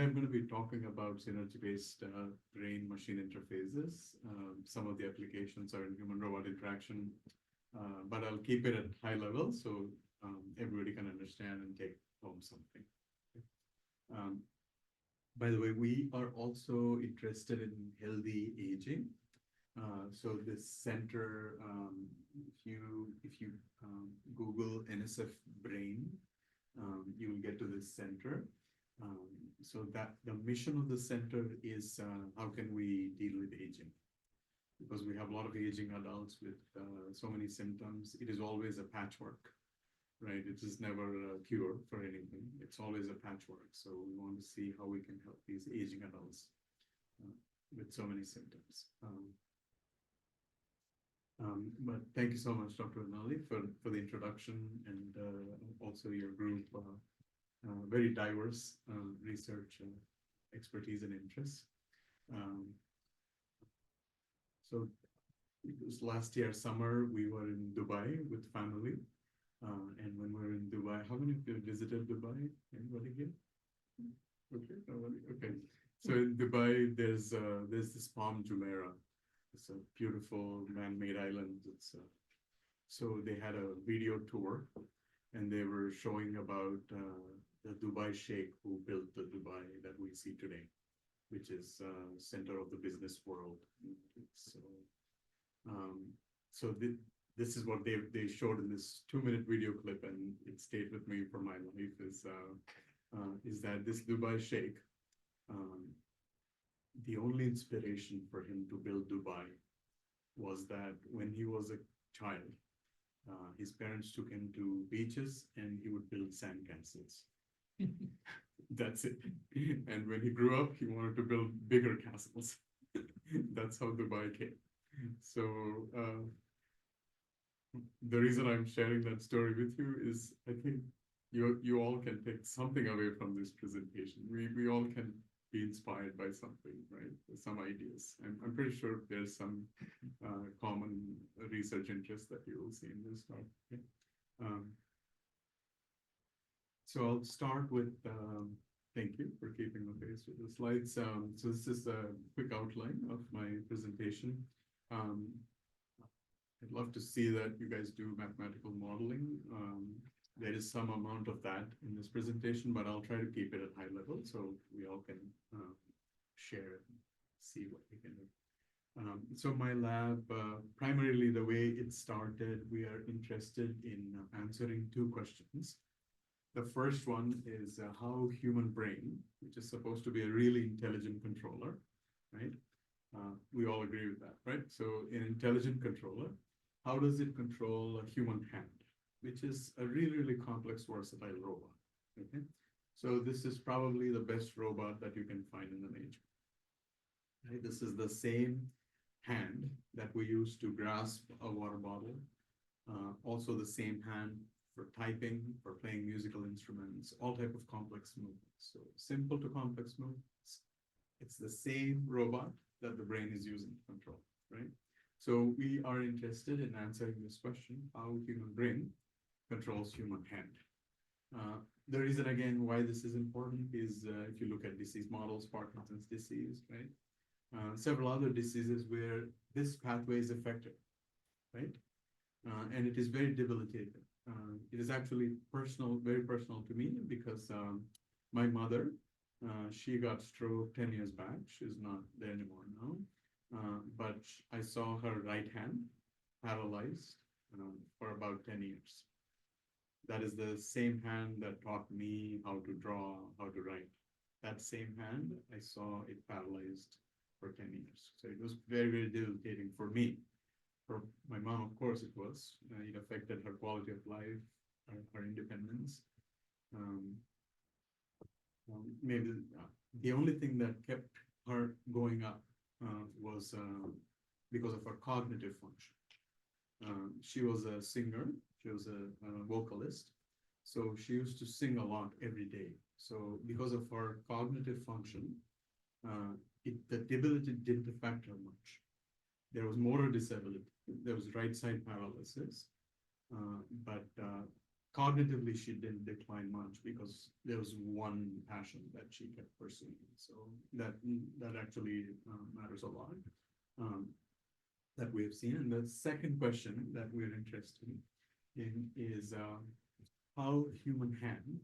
I'm going to be talking about synergy-based brain-machine interfaces. Some of the applications are in human-robot interaction, but I'll keep it at high level so everybody can understand and take home something. Um, by the way, we are also interested in healthy aging. So this center, if you Google NSF brain, you will get to this center. So that the mission of the center is how can we deal with aging? Because we have a lot of aging adults with so many symptoms. It is always a patchwork, right? It is never a cure for anything. It's always a patchwork. So we want to see how we can help these aging adults with so many symptoms. But thank you so much, Dr. Anali, for the introduction and also your group. Very diverse research expertise and interests. So it was last year summer, we were in Dubai with family. And when we were in Dubai, how many of you visited Dubai? Anybody here? Okay, nobody. Okay. So in Dubai, there's this Palm Jumeirah. It's a beautiful man-made island. So they had a video tour, and they were showing about the Dubai Sheikh who built the Dubai that we see today, which is center of the business world. This is what they showed in this 2-minute video clip, and it stayed with me for my life. Is that this Dubai Sheikh, the only inspiration for him to build Dubai was that when he was a child, his parents took him to beaches and he would build sandcastles. That's it. And when he grew up, he wanted to build bigger castles. That's how Dubai came. So the reason I'm sharing that story with you is I think you all can take something away from this presentation. We all can be inspired by something, right? Some ideas. I'm pretty sure there's some common research interest that you will see in this talk. Okay? So I'll start with, thank you for keeping the pace with the slides. So this is a quick outline of my presentation. I'd love to see that you guys do mathematical modeling. There is some amount of that in this presentation, but I'll try to keep it at high level so we all can share and see what we can do. So my lab, primarily the way it started, we are interested in answering 2 questions. The first one is how human brain, which is supposed to be a really intelligent controller, right? We all agree with that, right? So an intelligent controller, how does it control a human hand, which is a really, really complex, versatile robot, okay? So this is probably the best robot that you can find in the nature, right? This is the same hand that we use to grasp a water bottle, also the same hand for typing, for playing musical instruments, all type of complex movements. So simple to complex movements. It's the same robot that the brain is using to control, right? So we are interested in answering this question, how human brain controls human hand. The reason, again, why this is important is if you look at disease models, Parkinson's disease, right? Several other diseases where this pathway is affected, right? And it is very debilitating. It is actually personal, very personal to me because my mother, she got stroke 10 years back. She's not there anymore now. But I saw her right hand paralyzed for about 10 years. That is the same hand that taught me how to draw, how to write. That same hand, I saw it paralyzed for 10 years. So it was very, very debilitating for me. For my mom, of course, it was. It affected her quality of life, her independence. Maybe the only thing that kept her going up was because of her cognitive function. She was a singer. She was a vocalist. So she used to sing a lot every day. So because of her cognitive function, the debility didn't affect her much. There was motor disability. There was right side paralysis, but cognitively, she didn't decline much because there was one passion that she kept pursuing. So that actually matters a lot. That we have seen. And the second question that we're interested in is how human hand,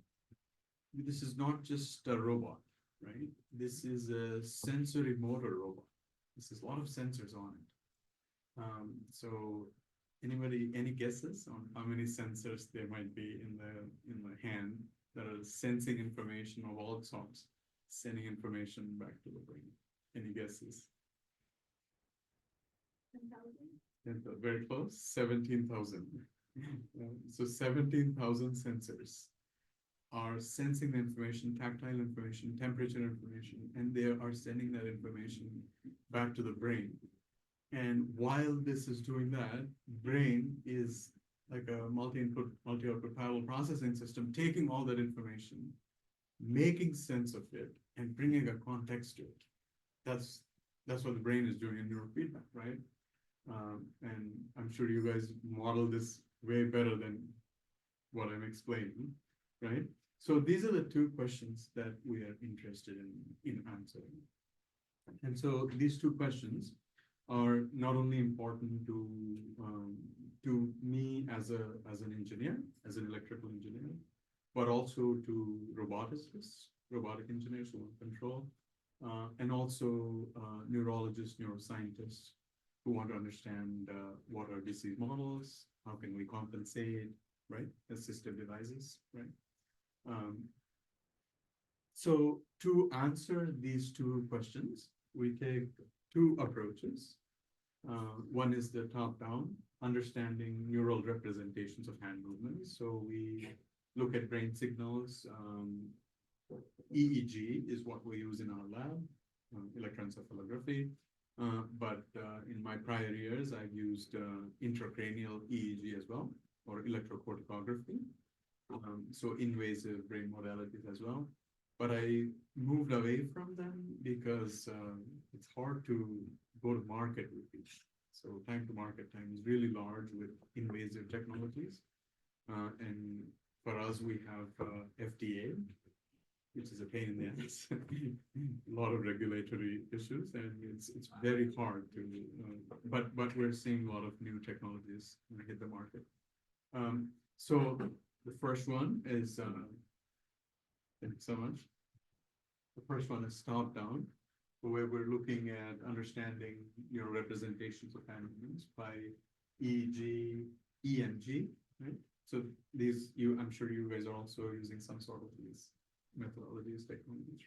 this is not just a robot, right? This is a sensorimotor robot. This is a lot of sensors on it. So any guesses on how many sensors there might be in the hand that are sensing information of all sorts, sending information back to the brain? Any guesses? 10,000. Very close. 17,000. So 17,000 sensors are sensing the information, tactile information, temperature information, and they are sending that information back to the brain. And while this is doing that, brain is like a multi-input, multi-output parallel processing system, taking all that information, making sense of it, and bringing a context to it. That's what the brain is doing in neurofeedback, right? And I'm sure you guys model this way better than what I'm explaining, right? So these are the two questions that we are interested in answering. And so these two questions are not only important to me as an engineer, as an electrical engineer, but also to roboticists, robotic engineers who want control, and also neurologists, neuroscientists who want to understand what are disease models, how can we compensate, right? Assistive devices, right? So to answer these two questions, we take two approaches. One is the top-down, understanding neural representations of hand movements. So we look at brain signals. EEG is what we use in our lab, electroencephalography. But in my prior years, I've used intracranial EEG as well, or electrocorticography. So invasive brain modalities as well. But I moved away from them because it's hard to go to market with these. So time to market time is really large with invasive technologies. And for us, we have FDA, which is a pain in the ass. A lot of regulatory issues, and it's very hard to, but we're seeing a lot of new technologies hit the market. So the first one is, thanks so much. The first one is top-down, where we're looking at understanding neural representations of hand movements by EEG, EMG, right? So these, I'm sure you guys are also using some sort of these methodologies, technologies.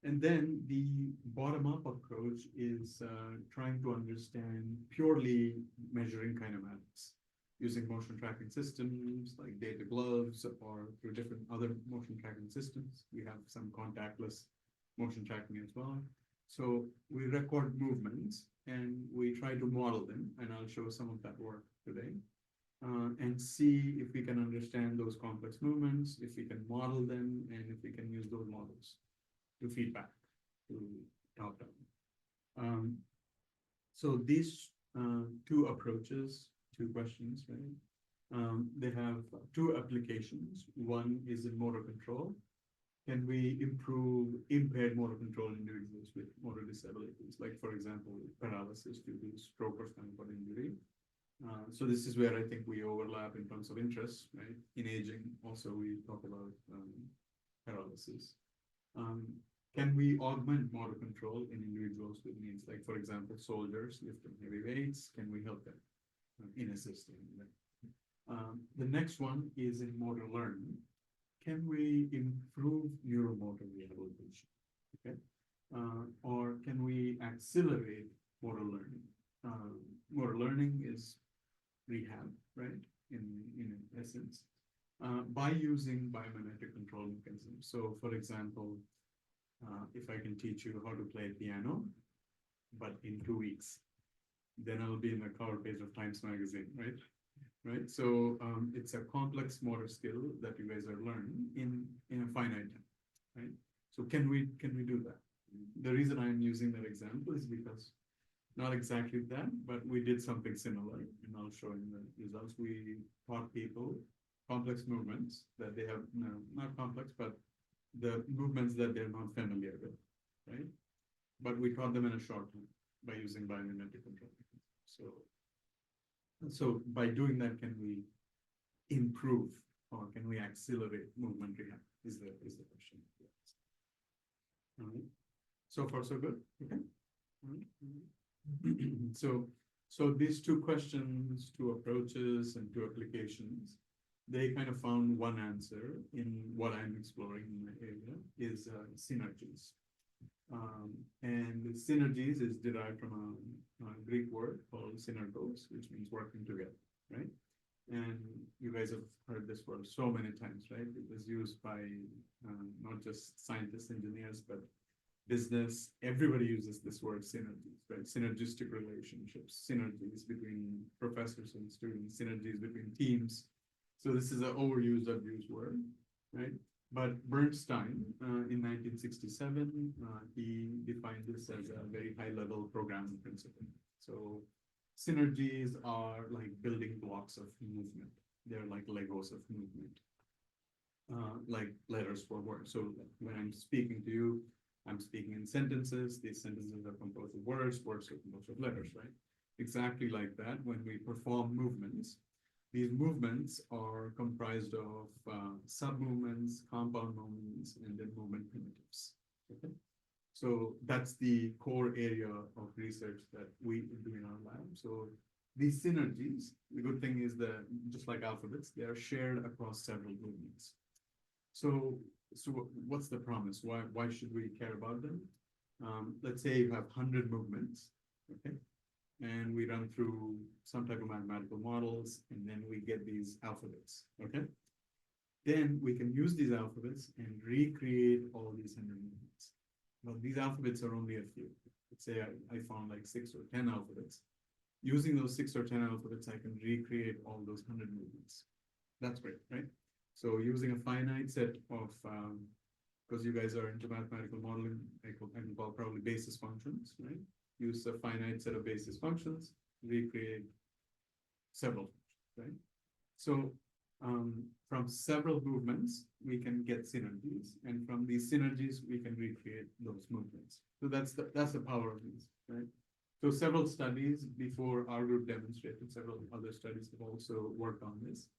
And then the bottom-up approach is trying to understand purely measuring kinematics using motion tracking systems like data gloves or through different other motion tracking systems. We have some contactless motion tracking as well. So we record movements and we try to model them, and I'll show some of that work today. And see if we can understand those complex movements, if we can model them, and if we can use those models to feedback to top-down. So these two approaches, two questions, right? They have two applications. One is in motor control. Can we improve impaired motor control in individuals with motor disabilities, like, for example, paralysis due to stroke or spinal cord injury? So this is where I think we overlap in terms of interests, right? In aging, also we talk about paralysis. Can we augment motor control in individuals with needs, like, for example, soldiers lifting heavy weights? Can we help them in assisting them? The next one is in motor learning. Can we improve neuromotor rehabilitation? Okay, or can we accelerate motor learning? Motor learning is rehab, right? In essence, by using biomimetic control mechanisms. So, for example, if I can teach you how to play piano, but in 2 weeks, then I'll be in the cover page of Times Magazine, right? Right. So it's a complex motor skill that you guys are learning in a finite time, right? So can we do that? The reason I'm using that example is because not exactly that, but we did something similar, and I'll show in the results. We taught people complex movements that they have, no, not complex, but the movements that they're not familiar with, right? But we taught them in a short time by using biomimetical techniques. So by doing that, can we improve or can we accelerate movement rehab? Is the question. All right. So far, so good. Okay. All right. So these two questions, two approaches, and two applications, they kind of found one answer in what I'm exploring in my area is synergies. And synergies is derived from a Greek word called synergos, which means working together, right? And you guys have heard this word so many times, right? It was used by not just scientists, engineers, but business. Everybody uses this word synergies, right? Synergistic relationships, synergies between professors and students, synergies between teams. So this is an overused, abused word, right? But Bernstein, in 1967, he defined this as a very high-level programming principle. So synergies are like building blocks of movement. They're like Legos of movement, like letters for words. So when I'm speaking to you, I'm speaking in sentences. These sentences are composed of words, words are composed of letters, right? Exactly like that, when we perform movements, these movements are comprised of sub-movements, compound movements, and then movement primitives. Okay? So that's the core area of research that we do in our lab. So these synergies, the good thing is that just like alphabets, they are shared across several movements. So what's the promise? Why should we care about them? Let's say you have 100 movements, okay? And we run through some type of mathematical models, and then we get these alphabets, okay? Then we can use these alphabets and recreate all these 100 movements. Well, these alphabets are only a few. Let's say I found like 6 or 10 alphabets. Using those 6 or 10 alphabets, I can recreate all those 100 movements. That's great, right? So using a finite set of, because you guys are into mathematical modeling, I can call probably basis functions, right? Use a finite set of basis functions, recreate several, right? So from several movements, we can get synergies, and from these synergies, we can recreate those movements. So that's the power of these, right? So several studies before our group demonstrated, several other studies have also worked on this.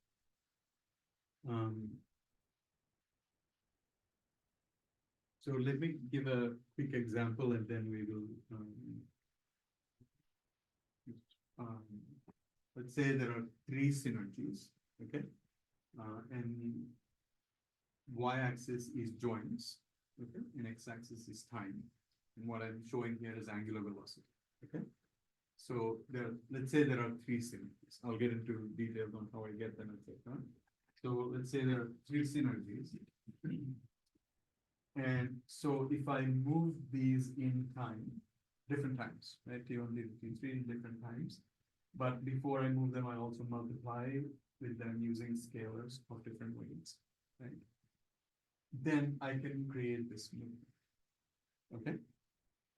So let me give a quick example, and then we will let's say there are 3 synergies, okay? And y-axis is joints, okay? And x-axis is time. And what I'm showing here is angular velocity, okay? So let's say there are 3 synergies. I'll get into details on how I get them, etc. So let's say there are 3 synergies. And so if I move these in time, different times, right? T1, T2, T3, different times. But before I move them, I also multiply with them using scalars of different weights, right? Then I can create this movement, okay?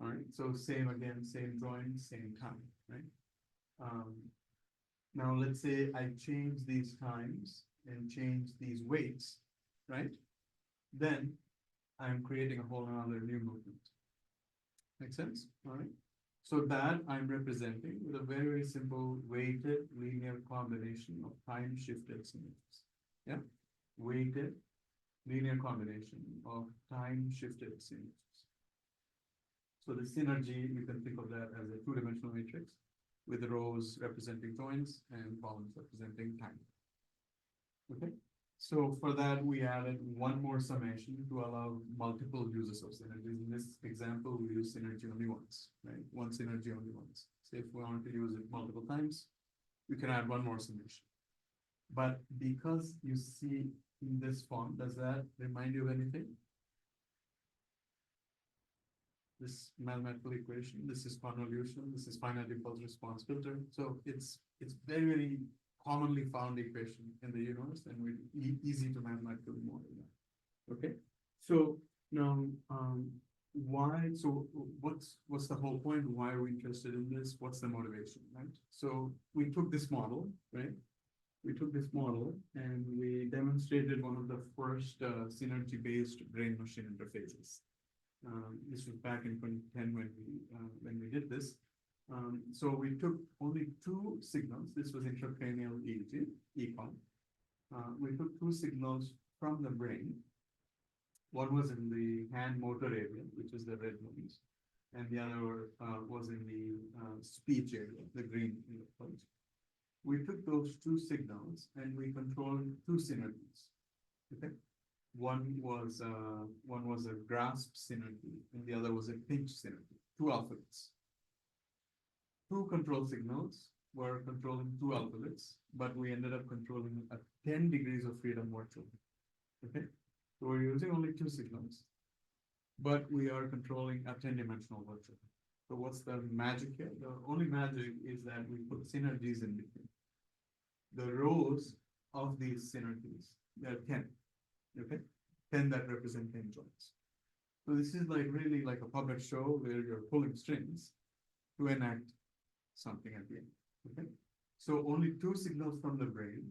All right, so same again, same drawing, same time, right? Now let's say I change these times and change these weights, right? Then I'm creating a whole another new movement. Make sense? All right. So that I'm representing with a very, very simple weighted linear combination of time shifted synergies. Yeah. Weighted linear combination of time shifted synergies. So the synergy, you can think of that as a 2-dimensional matrix with the rows representing joints and columns representing time. Okay. So for that, we added one more summation to allow multiple uses of synergies. In this example, we use synergy only once, right? One synergy only once. So if we want to use it multiple times, we can add one more summation. But because you see in this form, does that remind you of anything? This mathematical equation, this is convolution, this is finite impulse response filter. So it's very, very commonly found equation in the universe, and we're easy to mathematically model that. Okay, so now why, so what's the whole point? Why are we interested in this? What's the motivation, right? So we took this model, right? We took this model and we demonstrated one of the first synergy-based brain-machine interfaces. This was back in 2010 when we did this. So we took only two signals. This was intracranial EEG, ECOG. We took two signals from the brain. One was in the hand motor area, which is the red ones, and the other was in the speech area, the green electrodes. We took those two signals and we controlled two synergies. Okay, one was a grasp synergy, and the other was a pinch synergy. Two alphabets. Two control signals were controlling two alphabets, but we ended up controlling at 10 degrees of freedom virtually. Okay, so we're using only two signals, but we are controlling a 10-dimensional virtual. So what's the magic here? The only magic is that we put synergies in between. The rows of these synergies, there are 10, okay? 10 that represent 10 joints. So this is like really like a puppet show where you're pulling strings to enact something at the end, okay? So only two signals from the brain,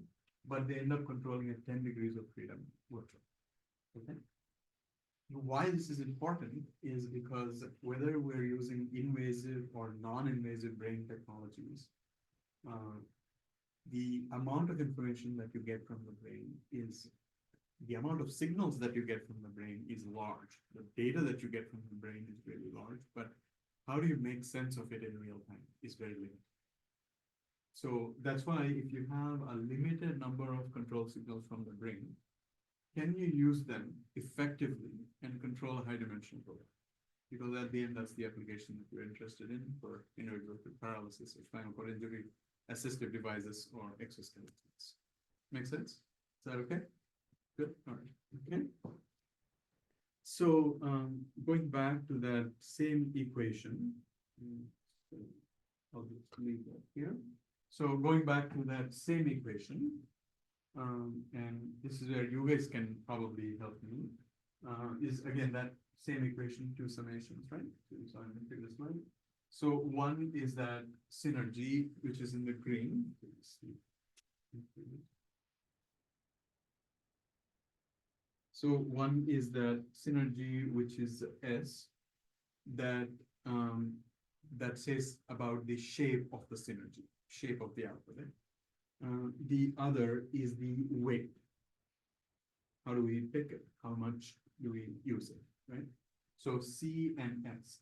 but they end up controlling at 10 degrees of freedom virtual. Okay. Why this is important is because whether we're using invasive or non-invasive brain technologies, the amount of information that you get from the brain is, the amount of signals that you get from the brain is large. The data that you get from the brain is really large, but how do you make sense of it in real time is very limited. So that's why if you have a limited number of control signals from the brain, can you use them effectively and control a high-dimensional program? Because at the end, that's the application that you're interested in for individuals with paralysis or spinal cord injury, assistive devices, or exoskeletons. Make sense? Is that okay? Good. All right. Okay. So going back to that same equation, I'll just leave that here. So going back to that same equation, and this is where you guys can probably help me, is again that same equation, two summations, right? So I'm going to take this slide. So one is that synergy, which is in the green. So one is that synergy, which is S, that that says about the shape of the synergy, shape of the alphabet. The other is the weight. How do we pick it? How much do we use it, right? So C and S.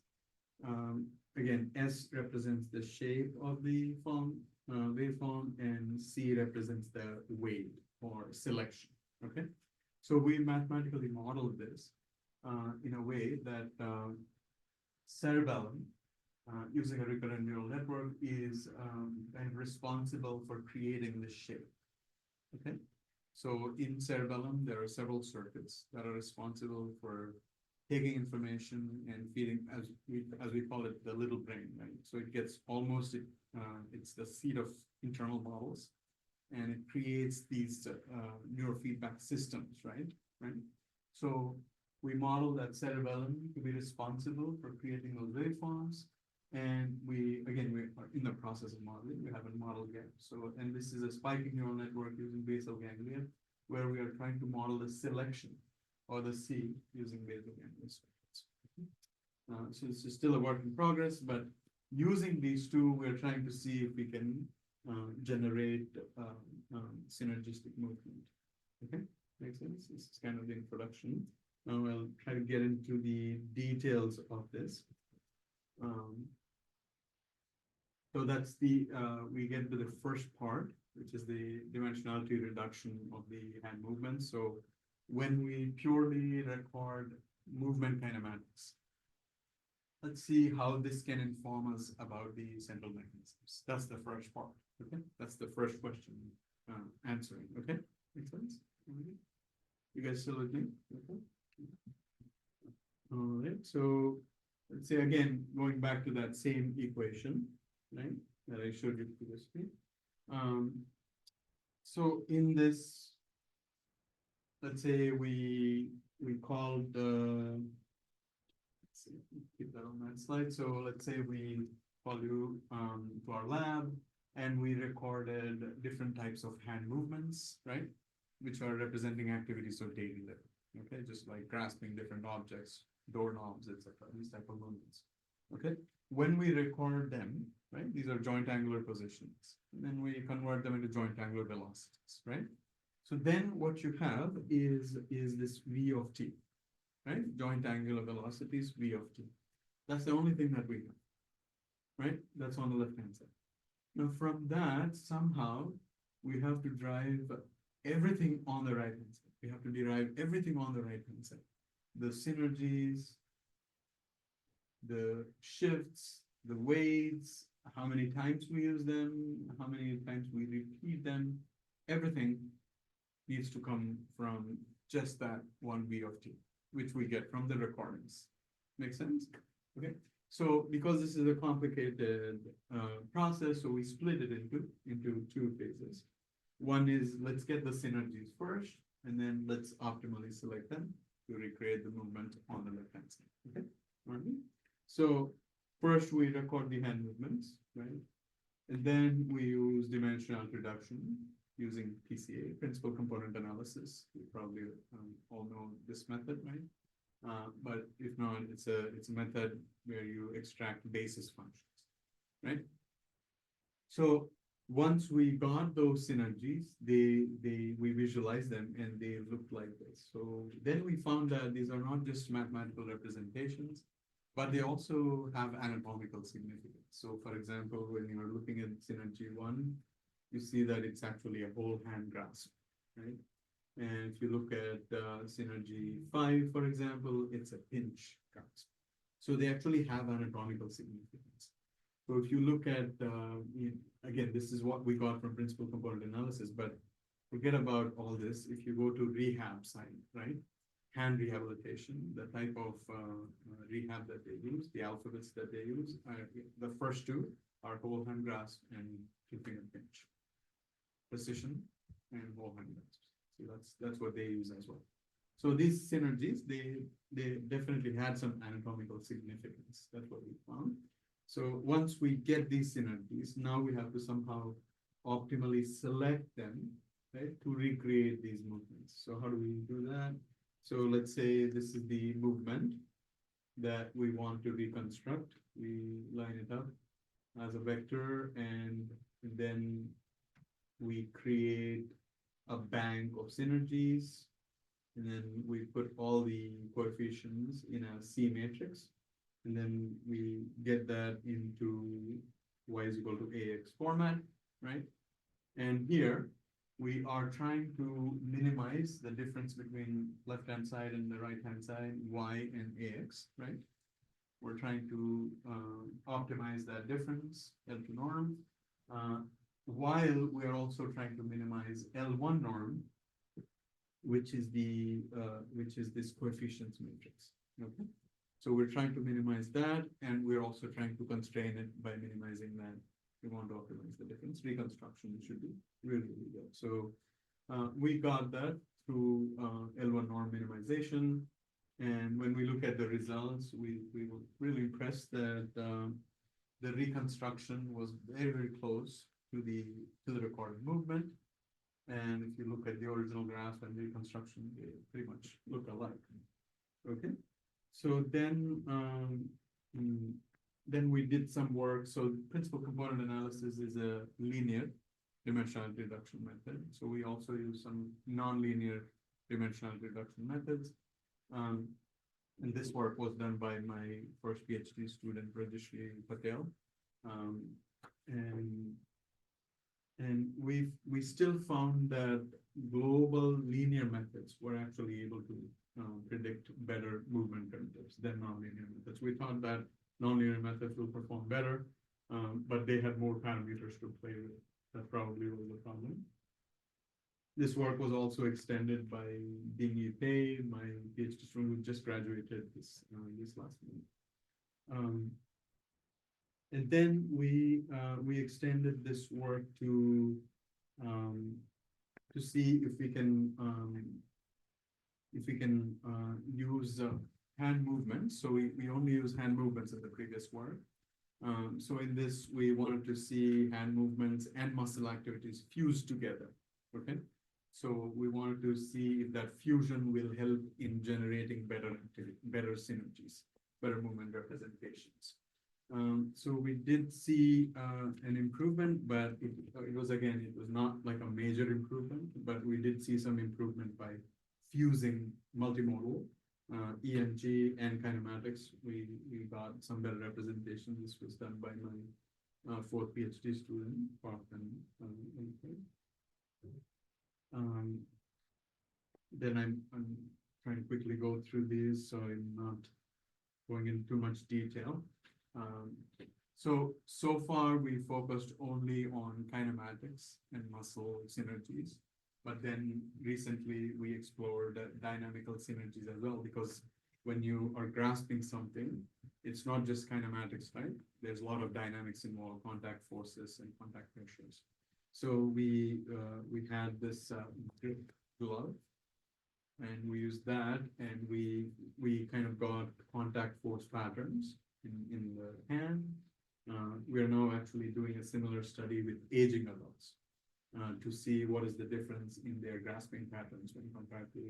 Again, S represents the shape of the waveform, and C represents the weight or selection, okay? So we mathematically modeled this in a way that cerebellum, using a recurrent neural network, is kind of responsible for creating the shape, okay? So in cerebellum, there are several circuits that are responsible for taking information and feeding, as we call it, the little brain, right? So it gets almost, it's the seat of internal models, and it creates these neurofeedback systems, right? So we model that cerebellum to be responsible for creating those waveforms. And we are in the process of modeling. We haven't modeled yet. So, and this is a spiking neural network using basal ganglia, where we are trying to model the selection or the C using basal ganglia circuits. So this is still a work in progress, but using these two, we're trying to see if we can generate synergistic movement. Okay, makes sense? This is kind of the introduction. Now I'll try to get into the details of this. So that's we get to the first part, which is the dimensionality reduction of the hand movement. So when we purely record movement kinematics, let's see how this can inform us about the central mechanisms. That's the first part, okay? That's the first question answering, okay? Makes sense? You guys still with me? Okay. All right, so let's say again, going back to that same equation, right, that I showed you previously. So in this, let's say we called let's see, keep that on that slide. So let's say we call you to our lab and we recorded different types of hand movements, right? Which are representing activities of daily living. Okay, just like grasping different objects, doorknobs, etc. These type of movements. Okay, when we record them, right? These are joint angular positions. And then we convert them into joint angular velocities, right? So then what you have is this V of t, right? Joint angular velocities, V of t. That's the only thing that we have, right? That's on the left-hand side. Now from that, somehow, we have to drive everything on the right-hand side. We have to derive everything on the right-hand side. The synergies, the shifts, the weights, how many times we use them, how many times we repeat them, everything needs to come from just that one V of t, which we get from the recordings. Make sense? Okay. So because this is a complicated process, so we split it into two phases. One is let's get the synergies first, and then let's optimally select them to recreate the movement on the left-hand side. Okay. All right. So first we record the hand movements, right? And then we use dimensional reduction using PCA, principal component analysis. You probably all know this method, right? But if not, it's a method where you extract basis functions, right? So once we got those synergies, we visualize them and they look like this. So then we found that these are not just mathematical representations, but they also have anatomical significance. So for example, when you're looking at synergy 1, you see that it's actually a whole hand grasp, right? And if you look at synergy 5, for example, it's a pinch grasp. So they actually have anatomical significance. So if you look at, again, this is what we got from principal component analysis, but forget about all this. If you go to rehab side, right? Hand rehabilitation, the type of rehab that they use, the alphabets that they use, the first two are whole hand grasp and keeping a pinch. Precision and whole hand grasp. So that's what they use as well. So these synergies, they definitely had some anatomical significance. That's what we found. So once we get these synergies, now we have to somehow optimally select them, right, to recreate these movements. So how do we do that? So let's say this is the movement that we want to reconstruct. We line it up as a vector, and then we create a bank of synergies, and then we put all the coefficients in a C matrix, and then we get that into y is equal to ax format, right? And here we are trying to minimize the difference between left-hand side and the right-hand side, y and ax, right? We're trying to optimize that difference, L to norm, while we are also trying to minimize L1 norm, which is this coefficients matrix. Okay, so we're trying to minimize that, and we're also trying to constrain it by minimizing that. We want to optimize the difference. Reconstruction should be really, really good. So we got that through L1 norm minimization, and when we look at the results, we were really impressed that the reconstruction was very, very close to the recorded movement. And if you look at the original graph and the reconstruction, they pretty much look alike. Okay, so then we did some work. So principal component analysis is a linear dimensional reduction method. So we also use some nonlinear dimensional reduction methods. And this work was done by my first PhD student, Rajeshri Patel. And we still found that global linear methods were actually able to predict better movement primitives than nonlinear methods. We thought that nonlinear methods will perform better, but they had more parameters to play with. That probably was the problem. This work was also extended by Ding Pei, my PhD student who just graduated this last month. And then we extended this work to see if we can use hand movements. So we only use hand movements in the previous work. So in this, we wanted to see hand movements and muscle activities fused together, okay? So we wanted to see if that fusion will help in generating better synergies, better movement representations. So we did see an improvement, but it was not like a major improvement, but we did see some improvement by fusing multimodal, EMG and kinematics. We got some better representation. This was done by my fourth PhD student, then I'm trying to quickly go through these, so I'm not going into too much detail. So far we focused only on kinematics and muscle synergies, but then recently we explored dynamical synergies as well, because when you are grasping something, it's not just kinematics, right? There's a lot of dynamics involved, contact forces and contact pressures. So we had this grip glove, and we used that, and we kind of got contact force patterns in the hand. We are now actually doing a similar study with aging adults to see what is the difference in their grasping patterns when compared to.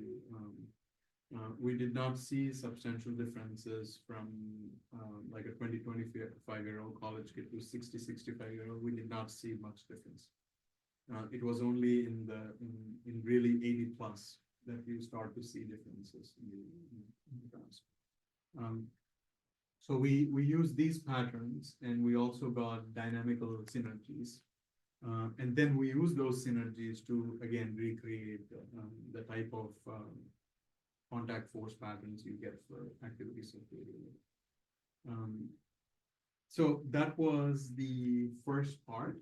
We did not see substantial differences from like a 25-year-old college kid to 65-year-old. We did not see much difference. It was only in really 80 plus that you start to see differences in the grasp. So we use these patterns, and we also got dynamical synergies. And then we use those synergies to, again, recreate the type of contact force patterns you get for activities of daily life. So that was the first part.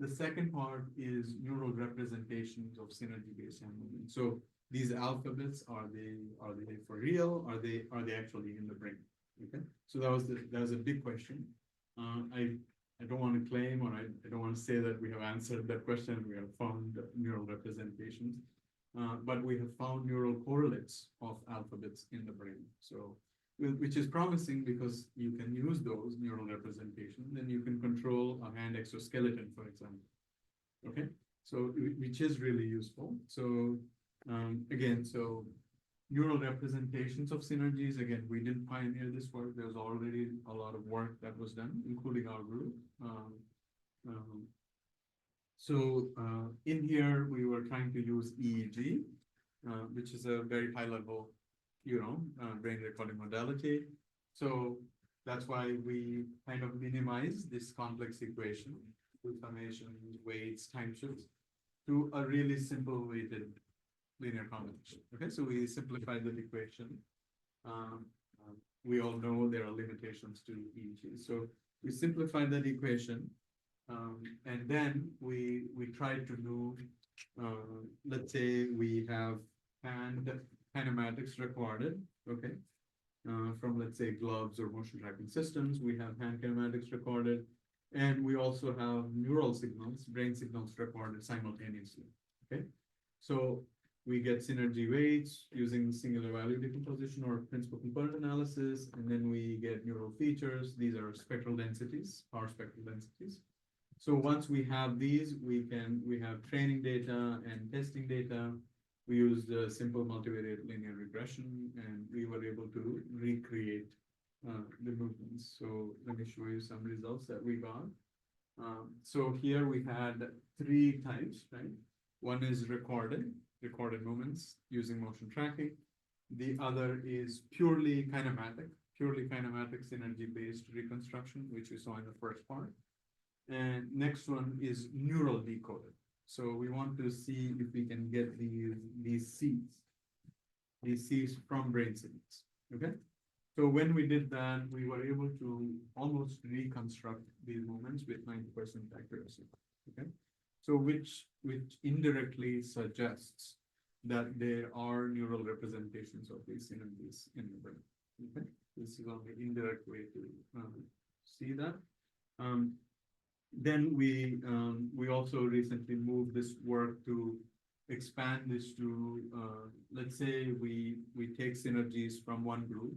The second part is neural representations of synergy-based hand movement. So these alphabets, are they for real? Are they actually in the brain? Okay. So that was a big question. I don't want to claim, or I don't want to say that we have answered that question. We have found neural representations, but we have found neural correlates of alphabets in the brain. So, which is promising, because you can use those neural representations, then you can control a hand exoskeleton, for example. Okay, so which is really useful. So again, so neural representations of synergies. Again, we didn't pioneer this work. There's already a lot of work that was done, including our group. In here, we were trying to use EEG, which is a very high level, brain recording modality. So that's why we kind of minimize this complex equation with summations, weights, time shifts, to a really simple weighted linear combination. Okay, so we simplified the equation. We all know there are limitations to EEG. So we simplified that equation, and then we tried to do, let's say we have hand kinematics recorded, okay, from, let's say, gloves or motion tracking systems. We have hand kinematics recorded, and we also have neural signals, brain signals recorded simultaneously, okay? So we get synergy weights using singular value decomposition or principal component analysis, and then we get neural features. These are spectral densities, power spectral densities. So once we have these, we have training data and testing data. We used a simple multivariate linear regression, and we were able to recreate the movements. So let me show you some results that we got. So here we had 3 types, right? One is recorded movements using motion tracking. The other is purely kinematic synergy-based reconstruction, which we saw in the first part. And next one is neural decoded. So we want to see if we can get these seeds from brain signals, okay? So when we did that, we were able to almost reconstruct these movements with 90% accuracy, okay? So which indirectly suggests that there are neural representations of these synergies in the brain, okay? This is only indirect way to see that. Then we also recently moved this work to expand this to, let's say we take synergies from one group,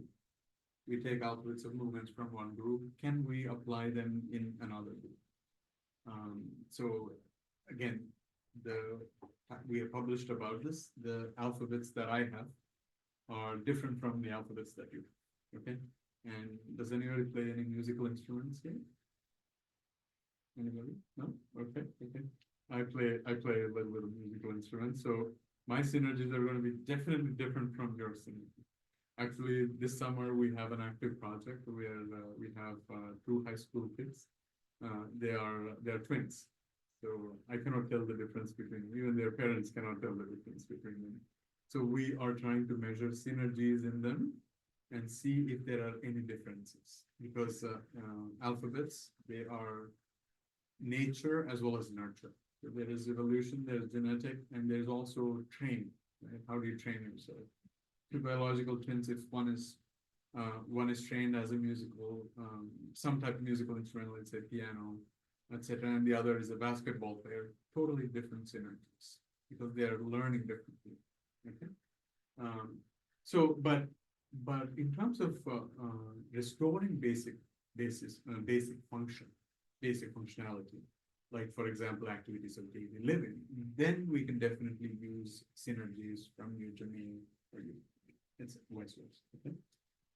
we take outputs of movements from one group, can we apply them in another group? So again, we have published about this. The alphabets that I have are different from the alphabets that you have, okay? And does anybody play any musical instruments here? Anybody? No? Okay, okay. I play a little bit of musical instruments, so my synergies are going to be definitely different from your synergies. Actually, this summer we have an active project where we have two high school kids. They are twins, so I cannot tell the difference between them. Even their parents cannot tell the difference between them. So we are trying to measure synergies in them and see if there are any differences, because alphabets, they are nature as well as nurture. So there is evolution, there's genetic, and there's also training. Right? How do you train yourself? Two biological twins, if one is trained as a musical, some type of musical instrument, let's say piano, etc., and the other is a basketball player, totally different synergies because they are learning differently. Okay. But in terms of restoring basic functionality, like for example, activities of daily living, then we can definitely use synergies from you to me or you. It's vice versa. Okay.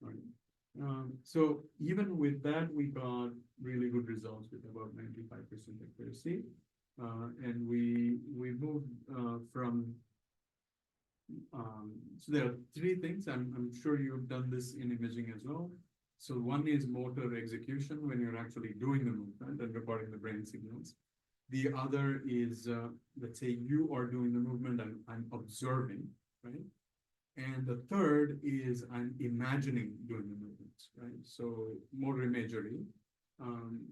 All right. So even with that, we got really good results with about 95% accuracy, and we moved from. So there are three things. I'm sure you've done this in imaging as well. So one is motor execution when you're actually doing the movement and recording the brain signals. The other is, let's say you are doing the movement and I'm observing, right? And the third is I'm imagining doing the movements, right? So motor imagery.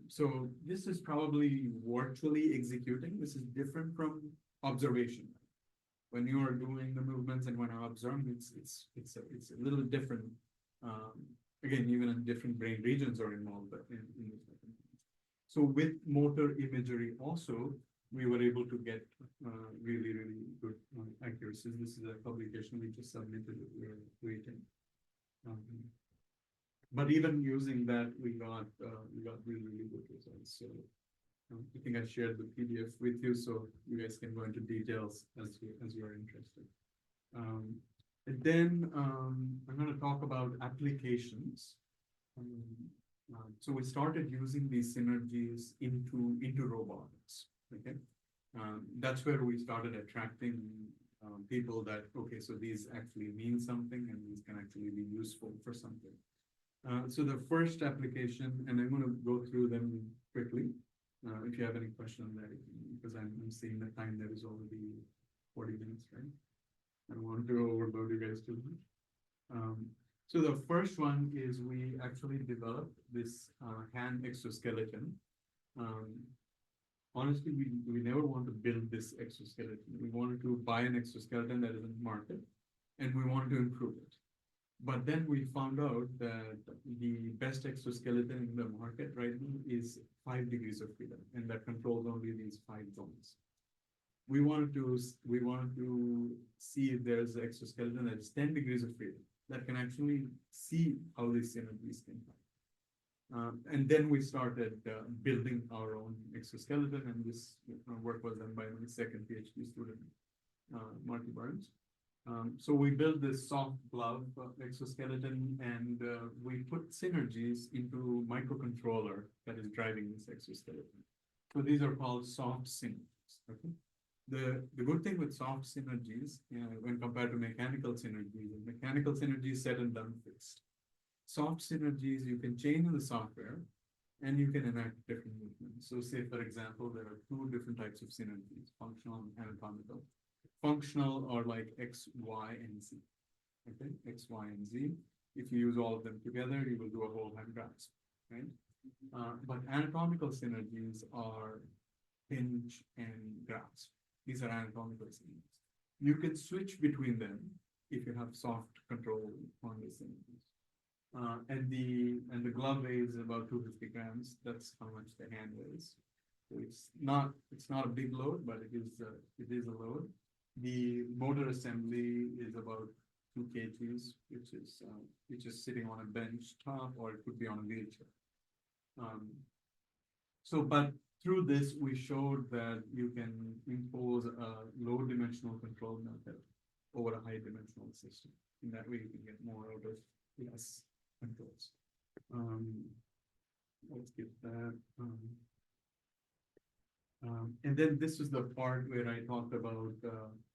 So this is probably virtually executing. This is different from observation. When you are doing the movements and when I'm observing, it's a little different. Again, even in different brain regions are involved in this. So with motor imagery also, we were able to get really, really good accuracies. This is a publication we just submitted. We're waiting. But even using that, we got really, really good results. So I think I shared the PDF with you, so you guys can go into details as you are interested. And then I'm going to talk about applications. So we started using these synergies into robotics. Okay, that's where we started attracting people that, okay, so these actually mean something and these can actually be useful for something. So the first application, and I'm going to go through them quickly. If you have any question on that, because I'm seeing the time that is already 40 minutes, right? I don't want to overload you guys too much. So the first one is we actually developed this hand exoskeleton. Honestly, we never want to build this exoskeleton. We wanted to buy an exoskeleton that is in the market, and we wanted to improve it. But then we found out that the best exoskeleton in the market right now is 5 degrees of freedom, and that controls only these 5 zones. We wanted to see if there's an exoskeleton that's 10 degrees of freedom that can actually see how these synergies can happen. And then we started building our own exoskeleton, and this work was done by my second PhD student, Marty Burns. So we built this soft glove exoskeleton, and we put synergies into microcontroller that is driving this exoskeleton. So these are called soft synergies. Okay. The good thing with soft synergies, when compared to mechanical synergies set and done fixed. Soft synergies, you can change the software and you can enact different movements. So say, for example, there are 2 different types of synergies, functional and anatomical. Functional are like X, Y, and Z. Okay, X, Y, and Z. If you use all of them together, you will do a whole hand grasp, right? But anatomical synergies are hinge and grasp. These are anatomical synergies. You can switch between them if you have soft control on the synergies. And the glove weighs about 250 grams. That's how much the hand weighs. So it's not a big load, but it is a load. The motor assembly is about 2 kgs, which is sitting on a bench top, or it could be on a wheelchair. But through this, we showed that you can impose a low dimensional control method over a high dimensional system. In that way, you can get more out of less controls. Let's get that. And then this is the part where I talked about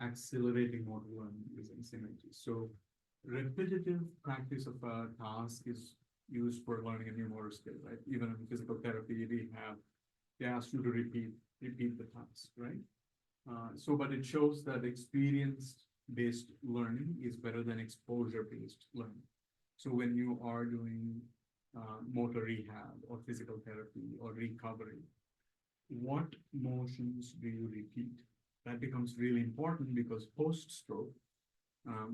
accelerating motor learning using synergies. So repetitive practice of a task is used for learning a new motor skill, right? Even in physical therapy, they ask you to repeat the task, right? But it shows that experience-based learning is better than exposure-based learning. So when you are doing motor rehab or physical therapy or recovery, what motions do you repeat? That becomes really important because post-stroke,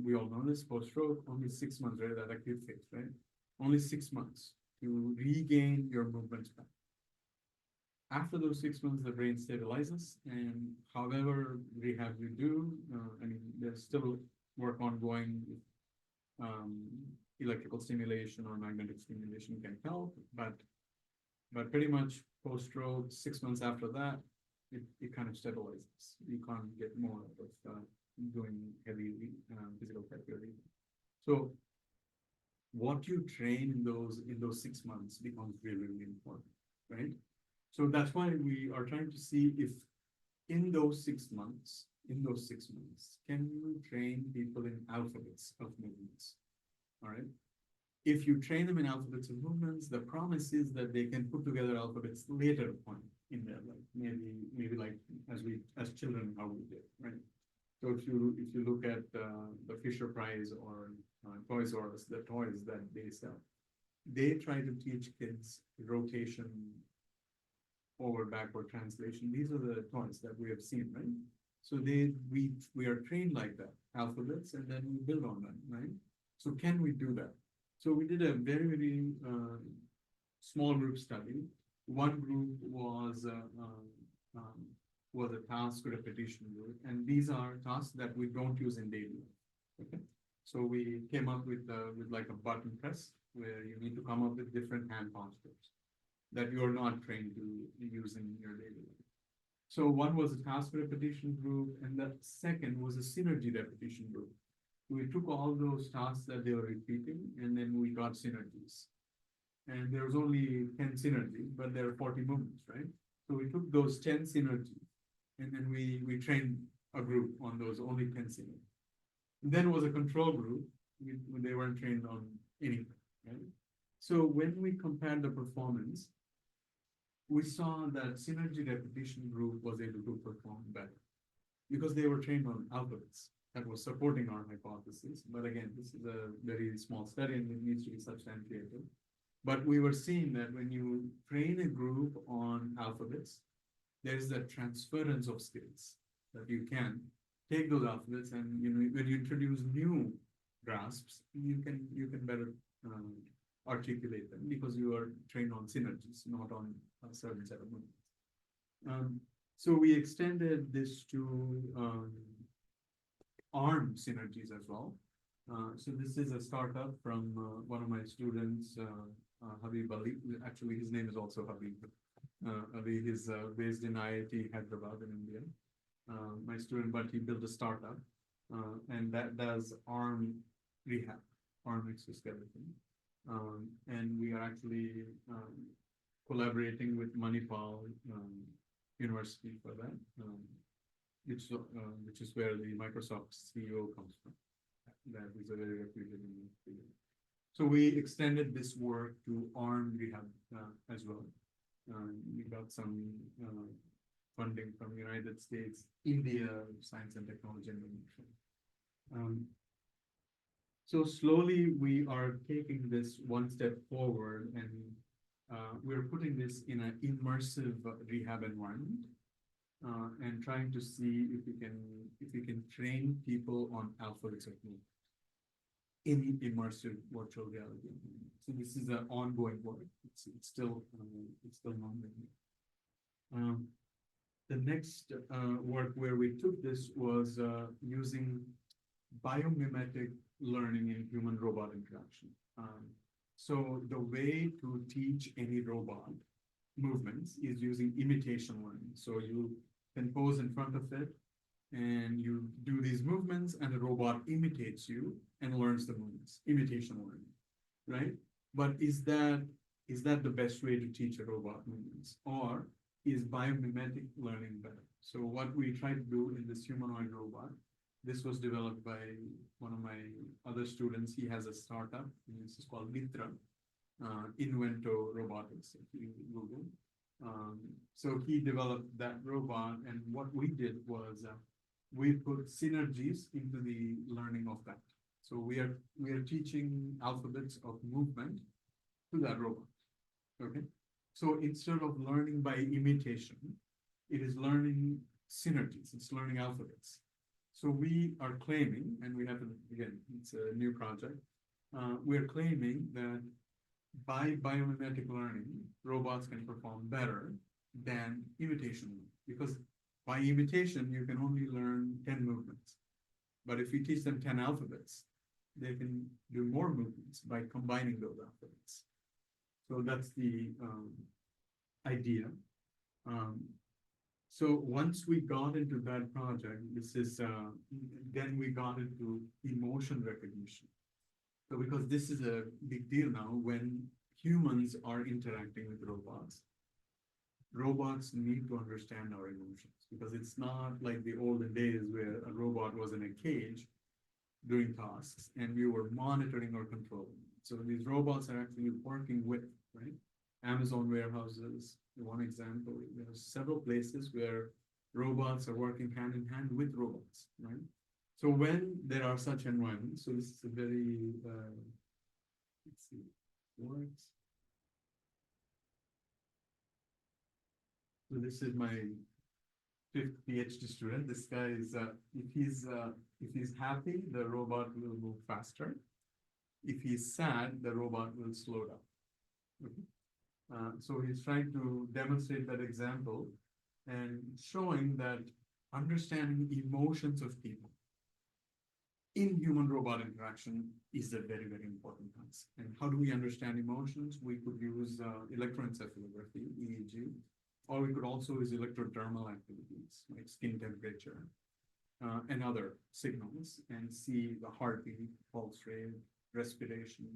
we all know this, post-stroke, only 6 months, right? That acute phase, right? Only 6 months to regain your movements back. After those 6 months, the brain stabilizes, and however rehab you do, there's still work ongoing. Electrical stimulation or magnetic stimulation can help, but pretty much post-stroke, 6 months after that, it kind of stabilizes. You can't get more out of doing heavy physical therapy. So what you train in those 6 months becomes really, really important, right? So that's why we are trying to see if in those 6 months, can you train people in alphabets of movements? All right. If you train them in alphabets of movements, the promise is that they can put together alphabets later on in their life. Maybe like as children, how we did, right? So if you look at the Fisher Prize or Toys R Us, the toys that they sell, they try to teach kids rotation over backward translation. These are the toys that we have seen, right? So we are trained like that, alphabets, and then we build on them, right? So can we do that? So we did a very, very small group study. One group was a task repetition group, and these are tasks that we don't use in daily life. Okay, so we came up with like a button press where you need to come up with different hand postures that you are not trained to use in your daily life. So one was a task repetition group, and the second was a synergy repetition group. We took all those tasks that they were repeating, and then we got synergies. And there was only 10 synergies, but there are 40 movements, right? So we took those 10 synergies, and then we trained a group on those only 10 synergies. Then was a control group. They weren't trained on anything, right? So when we compared the performance, we saw that synergy repetition group was able to perform better because they were trained on alphabets. That was supporting our hypothesis. But again, this is a very small study and it needs to be substantiated. But we were seeing that when you train a group on alphabets, there is a transference of skills that you can take those alphabets and when you introduce new grasps, you can better articulate them because you are trained on synergies, not on a certain set of movements. So we extended this to arm synergies as well. So this is a startup from one of my students, Habib Ali. Actually, his name is also Habib. Ali is based in IIT Hyderabad in India. My student, but he built a startup, and that does arm rehab, arm exoskeleton. And we are actually collaborating with Manipal University for that. Which is where the Microsoft CEO comes from. That is a very reputed field. So we extended this work to arm rehab as well. We got some funding from United States, India, Science and Technology Innovation. So slowly we are taking this one step forward, and we're putting this in an immersive rehab environment. And trying to see if we can train people on alphabets of movement in immersive virtual reality. So this is an ongoing work. It's still ongoing. The next work where we took this was using biomimetic learning in human-robot interaction. So the way to teach any robot movements is using imitation learning. So you can pose in front of it and you do these movements and the robot imitates you and learns the movements, imitation learning, right? But is that the best way to teach a robot movements, or is biomimetic learning better? So what we try to do in this humanoid robot, this was developed by one of my other students. He has a startup, and this is called Mitra, Invento Robotics, if you Google. So he developed that robot, and what we did was we put synergies into the learning of that. So we are teaching alphabets of movement to that robot. Okay. So instead of learning by imitation, it is learning synergies. It's learning alphabets. So we are claiming, and we have, again, it's a new project. We're claiming that by biomimetic learning, robots can perform better than imitation learning, because by imitation, you can only learn 10 movements. But if you teach them 10 alphabets, they can do more movements by combining those alphabets. So that's the idea. So once we got into that project, then we got into emotion recognition. So because this is a big deal now, when humans are interacting with robots, robots need to understand our emotions, because it's not like the olden days where a robot was in a cage doing tasks and we were monitoring or controlling. So these robots are actually working with, right? Amazon warehouses, one example. There's several places where robots are working hand in hand with robots, right? So when there are such environments, so this is a very, let's see, works. So this is my fifth PhD student. This guy is, if he's happy, the robot will move faster. If he's sad, the robot will slow down. Okay. So he's trying to demonstrate that example and showing that understanding emotions of people in human-robot interaction is a very, very important task. And how do we understand emotions? We could use electroencephalography, EEG, or we could also use electrodermal activities like skin temperature and other signals, and see the heartbeat, pulse rate, respiration.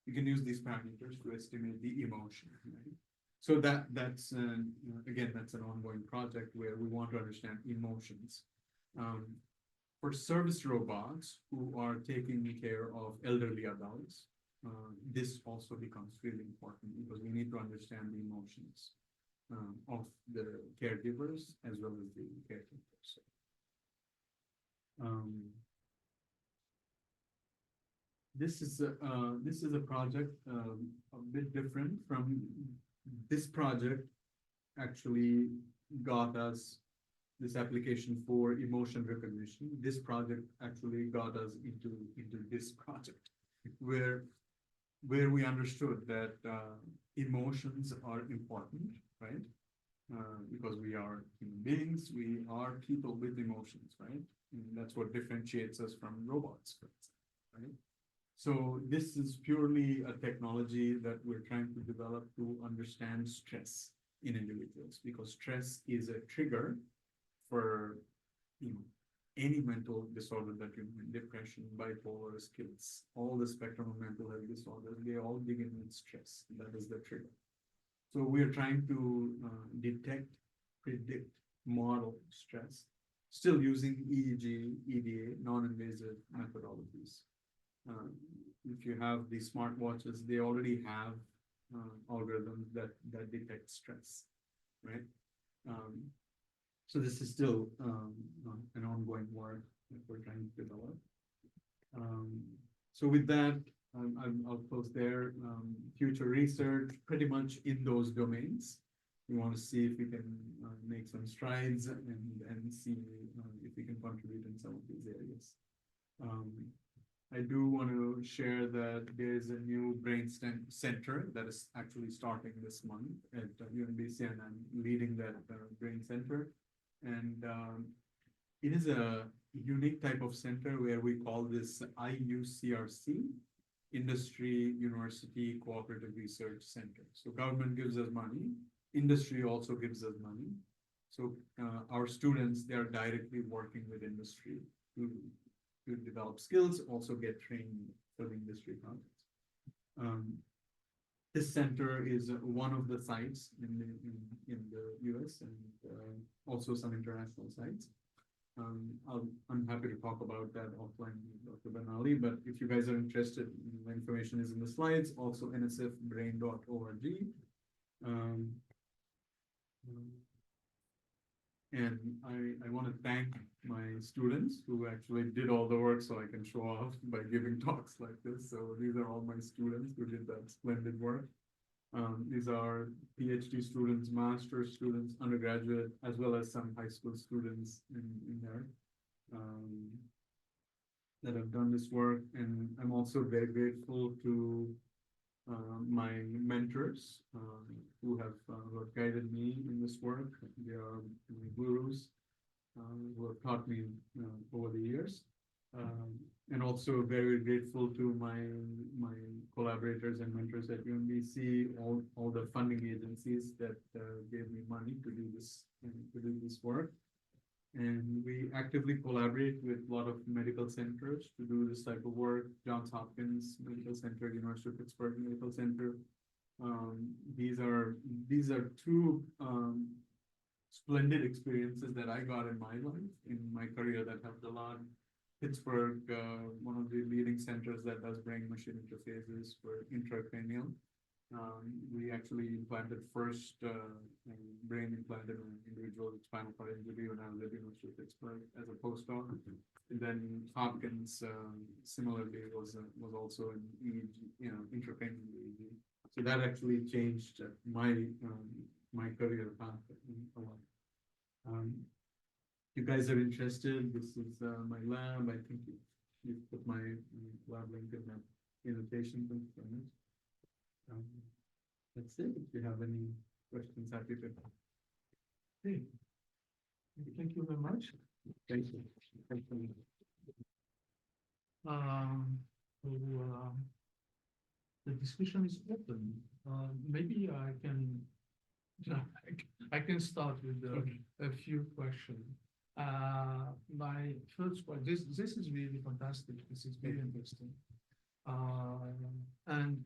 You can use these parameters to estimate the emotion, right? So that's again, that's an ongoing project where we want to understand emotions. For service robots who are taking care of elderly adults, this also becomes really important, because we need to understand the emotions of the caregivers as well as the caretakers. This is a project a bit different from this project. Actually, got us this application for emotion recognition. This project actually got us into this project, where we understood that emotions are important, right? Because we are human beings, we are people with emotions, right? And that's what differentiates us from robots, for example, right? So this is purely a technology that we're trying to develop to understand stress in individuals, because stress is a trigger for, any mental disorder that you have, depression, bipolar, skills, all the spectrum of mental health disorders, they all begin with stress. That is the trigger. So we are trying to detect, predict, model stress, still using EEG, EDA, non-invasive methodologies. If you have these smartwatches, they already have algorithms that detect stress, right? So this is still an ongoing work that we're trying to develop. So with that, I'll close there. Future research, pretty much in those domains. We want to see if we can make some strides and see if we can contribute in some of these areas. I do want to share that there's a new brain center that is actually starting this month at UNBC, and I'm leading that brain center. And it is a unique type of center where we call this IUCRC, Industry University Cooperative Research Center. So government gives us money, industry also gives us money. So our students, they are directly working with industry to develop skills, also get trained for the industry context. This center is one of the sites in the US and also some international sites. I'm happy to talk about that offline with Dr. Benali, but if you guys are interested, the information is in the slides, also nsfbrain.org. And I want to thank my students who actually did all the work so I can show off by giving talks like this. So these are all my students who did that splendid work. These are PhD students, master's students, undergraduate, as well as some high school students in there that have done this work. And I'm also very grateful to my mentors who have guided me in this work. They are my gurus who have taught me over the years. And also very grateful to my collaborators and mentors at UMBC, all the funding agencies that gave me money to do this work. And we actively collaborate with a lot of medical centers to do this type of work. Johns Hopkins Medical Center, University of Pittsburgh Medical Center. These are two splendid experiences that I got in my life, in my career, that helped a lot. Pittsburgh, one of the leading centers that does brain-machine interfaces for intracranial. We actually implanted first brain implant in an individual with spinal cord injury when I was at the University of Pittsburgh as a postdoc. And then Hopkins similarly was also an EEG, intracranial EEG. So that actually changed my career path a lot. You guys are interested, this is my lab. I think you put my lab link in that invitation. That's it. If you have any questions, happy to. Hey, thank you very much. Thank you. Thank you. So, the discussion is open. Maybe I can, I can start with a few questions. My first question, this is really fantastic. This is very interesting. And